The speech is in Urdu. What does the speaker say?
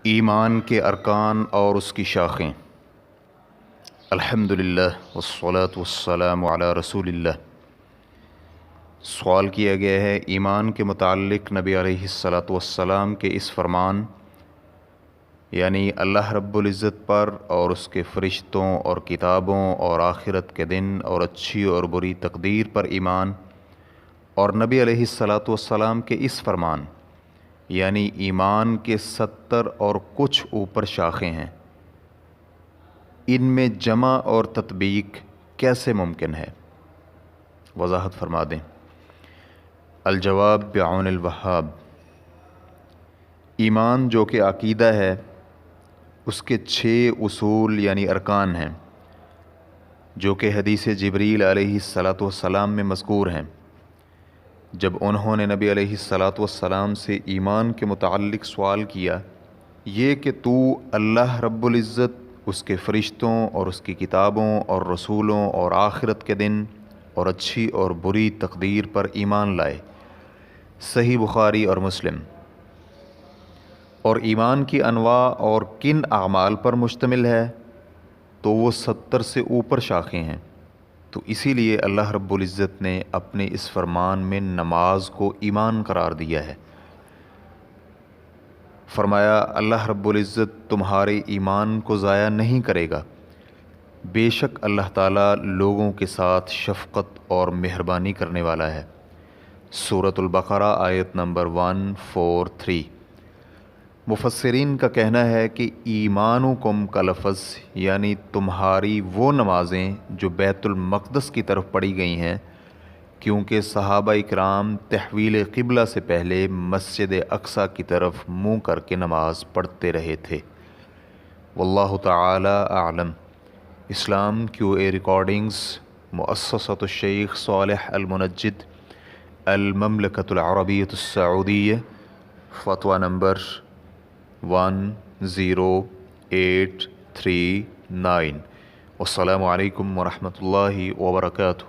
ایمان کے ارکان اور اس کی شاخیں۔ الحمدللہ والصلاة والسلام علی رسول اللہ۔ سوال کیا گیا ہے ایمان کے متعلق نبی علیہ الصلاۃ والسلام کے اس فرمان، یعنی اللہ رب العزت پر اور اس کے فرشتوں اور کتابوں اور آخرت کے دن اور اچھی اور بری تقدیر پر ایمان، اور نبی علیہ الصلاۃ والسلام کے اس فرمان یعنی ایمان کے 70 اور کچھ اوپر شاخیں ہیں، ان میں جمع اور تطبیق کیسے ممکن ہے؟ وضاحت فرما دیں۔ الجواب بعون الوہاب۔ ایمان جو کہ عقیدہ ہے، اس کے 6 اصول یعنی ارکان ہیں، جو کہ حدیث جبریل علیہ الصلاۃ والسلام میں مذکور ہیں۔ جب انہوں نے نبی علیہ الصلاۃ والسلام سے ایمان کے متعلق سوال کیا، یہ کہ تو اللہ رب العزت، اس کے فرشتوں اور اس کی کتابوں اور رسولوں اور آخرت کے دن اور اچھی اور بری تقدیر پر ایمان لائے، صحیح بخاری اور مسلم، اور ایمان کی انواع اور کن اعمال پر مشتمل ہے، تو وہ 70 سے اوپر شاخیں ہیں۔ تو اسی لیے اللہ رب العزت نے اپنے اس فرمان میں نماز کو ایمان قرار دیا ہے۔ فرمایا اللہ رب العزت تمہارے ایمان کو ضائع نہیں کرے گا، بے شک اللہ تعالیٰ لوگوں کے ساتھ شفقت اور مہربانی کرنے والا ہے۔ سورۃ البقرہ آیت نمبر 143۔ مفسرین کا کہنا ہے کہ ایمانکم کا لفظ یعنی تمہاری وہ نمازیں جو بیت المقدس کی طرف پڑھی گئی ہیں، کیونکہ صحابہ اکرام تحویل قبلہ سے پہلے مسجد اقصیٰ کی طرف منہ کر کے نماز پڑھتے رہے تھے۔ واللہ تعالی اعلم۔ اسلام کیو اے ریکارڈنگز، مؤسسۃ الشیخ صالح المنجد، المملکۃ العربیۃ السعودیہ، فتویٰ نمبر 10839۔ والسلام علیکم ورحمۃ اللہ وبرکاتہ۔